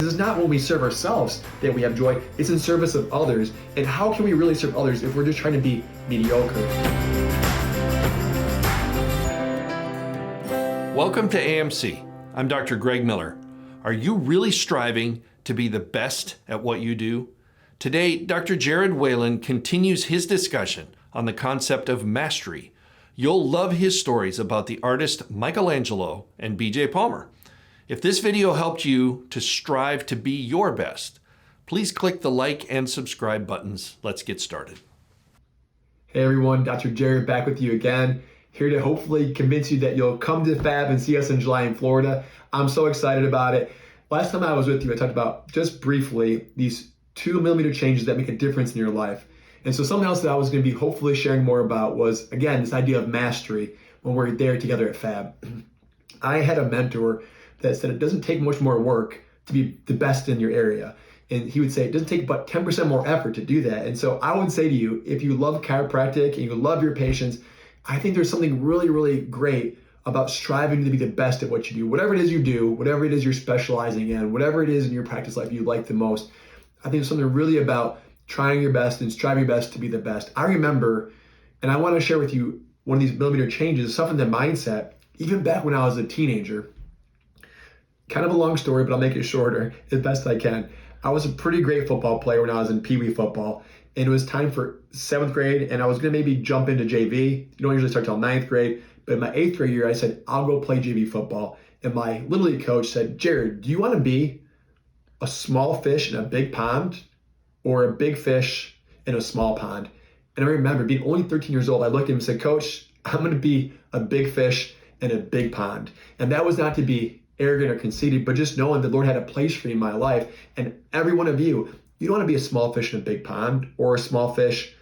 it's not when we serve ourselves that we have joy, it's in service of others. And how can we really serve others if we're just trying to be mediocre? Welcome to AMC. I'm Dr. Greg Miller. Are you really striving to be the best at what you do? Today, Dr. Jered Wayland continues his discussion on the concept of mastery. You'll love his stories about the artist Michelangelo and BJ Palmer. If this video helped you to strive to be your best, please click the like and subscribe buttons. Let's get started. Hey everyone, Dr. Jered back with you again, here to hopefully convince you that you'll come to FAB and see us in July in Florida. I'm so excited about it. Last time I was with you, I talked about just briefly these 2mm changes that make a difference in your life. And so something else that I was going to be hopefully sharing more about was, again, this idea of mastery when we're there together at FAB. I had a mentor that said it doesn't take much more work to be the best in your area. And he would say it doesn't take but 10% more effort to do that. And so I would say to you, if you love chiropractic and you love your patients, I think there's something really, really great about striving to be the best at what you do. Whatever it is you do, whatever it is you're specializing in, whatever it is in your practice life you like the most, I think there's something really about trying your best and striving your best to be the best. I remember, and I want to share with you one of these millimeter changes, stuff in the mindset, even back when I was a teenager. Kind of a long story, but I'll make it shorter as best I can. I was a pretty great football player when I was in Pee Wee football, and it was time for 7th grade, and I was going to maybe jump into JV. You don't usually start till 9th grade, but in my 8th grade year, I said, I'll go play JV football. And my Little League coach said, Jered, do you want to be a small fish in a big pond or a big fish in a small pond? And I remember being only 13 years old, I looked at him and said, Coach, I'm going to be a big fish in a big pond. And that was not to be arrogant or conceited, but just knowing the Lord had a place for me in my life. And every one of you, you don't want to be a small fish in a big pond or a small fish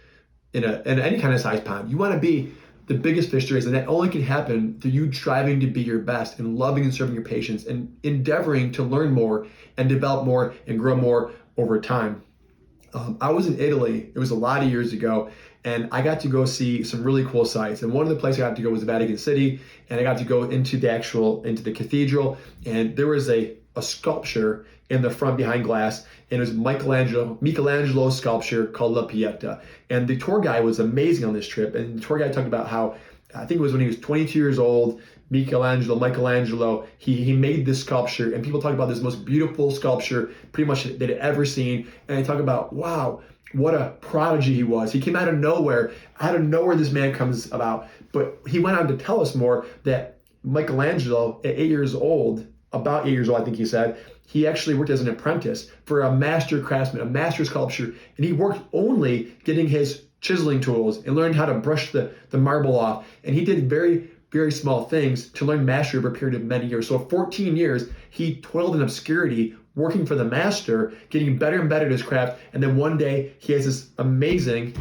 in any kind of size pond. You want to be the biggest fish there is, and that only can happen through you striving to be your best and loving and serving your patients and endeavoring to learn more and develop more and grow more over time. I was in Italy, it was a lot of years ago, and I got to go see some really cool sites. And one of the places I got to go was Vatican City, and I got to go into the cathedral, and there was a sculpture in the front behind glass, and it was Michelangelo's sculpture called La Pieta. And the tour guide was amazing on this trip, and the tour guide talked about how, I think it was when he was 22 years old, Michelangelo, he made this sculpture, and people talk about this most beautiful sculpture pretty much they'd ever seen. And they talk about, wow, what a prodigy he was. He came out of nowhere this man comes about. But he went on to tell us more that Michelangelo, at 8 years old, about 8 years old, I think he said, he actually worked as an apprentice for a master craftsman, a master sculptor, and he worked only getting his chiseling tools and learned how to brush the marble off. And he did very, very small things to learn mastery over a period of many years. So 14 years, he toiled in obscurity, working for the master, getting better and better at his craft. And then one day he has this amazing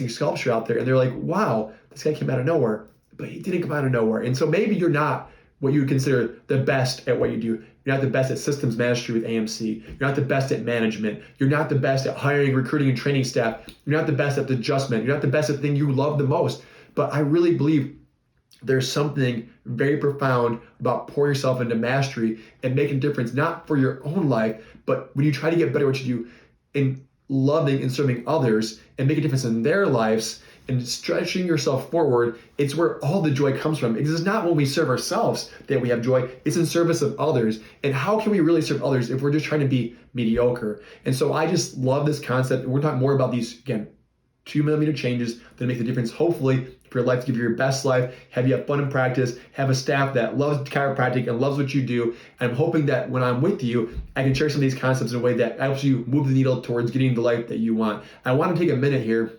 sculpture out there. And they're like, wow, this guy came out of nowhere. But he didn't come out of nowhere. And so maybe you're not what you would consider the best at what you do. You're not the best at systems mastery with AMC. You're not the best at management. You're not the best at hiring, recruiting, and training staff. You're not the best at the adjustment. You're not the best at the thing you love the most. But I really believe there's something very profound about pouring yourself into mastery and making a difference, not for your own life, but when you try to get better at what you do in loving and serving others and make a difference in their lives and stretching yourself forward. It's where all the joy comes from. Because it's not when we serve ourselves that we have joy, it's in service of others. And how can we really serve others if we're just trying to be mediocre? And so I just love this concept. We're talking more about these, again, 2mm changes that make the difference, hopefully, for your life, to give you your best life, have you have fun in practice, have a staff that loves chiropractic and loves what you do. And I'm hoping that when I'm with you, I can share some of these concepts in a way that helps you move the needle towards getting the life that you want. I want to take a minute here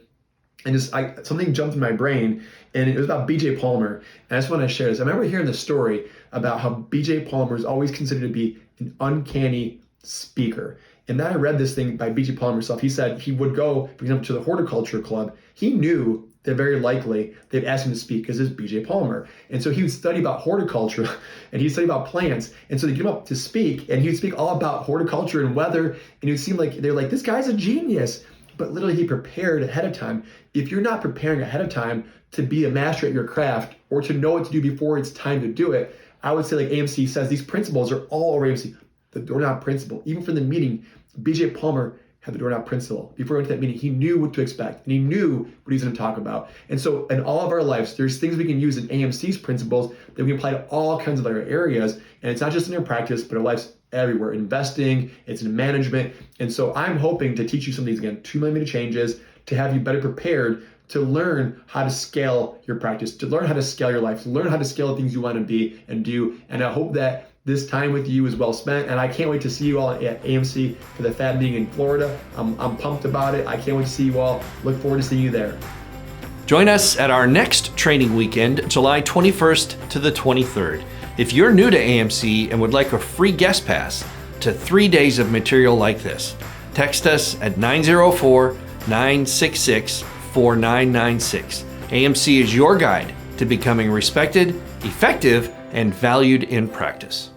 and something jumped in my brain, and it was about BJ Palmer. And I just want to share this. I remember hearing the story about how BJ Palmer is always considered to be an uncanny speaker. And then I read this thing by BJ Palmer himself. He said he would go, for example, to the horticulture club. He knew that very likely they'd ask him to speak because it's BJ Palmer. And so he would study about horticulture and he'd study about plants. And so they'd get him up to speak, and he'd speak all about horticulture and weather. And it would seem like they're like, this guy's a genius. But literally he prepared ahead of time. If you're not preparing ahead of time to be a master at your craft or to know what to do before it's time to do it, I would say, like AMC says, these principles are all over AMC. the doorknob principle. Even from the meeting, BJ Palmer had the doorknob principle. Before he went to that meeting, he knew what to expect and he knew what he was going to talk about. And so in all of our lives, there's things we can use in AMC's principles that we can apply to all kinds of other areas. And it's not just in your practice, but our lives everywhere. Investing, it's in management. And so I'm hoping to teach you some of these, again, 2 million changes to have you better prepared to learn how to scale your practice, to learn how to scale your life, to learn how to scale the things you want to be and do. And I hope that this time with you is well spent, and I can't wait to see you all at AMC for the Fab meeting in Florida. I'm pumped about it. I can't wait to see you all. Look forward to seeing you there. Join us at our next training weekend, July 21st to the 23rd. If you're new to AMC and would like a free guest pass to 3 days of material like this, text us at 904-966-4996. AMC is your guide to becoming respected, effective, and valued in practice.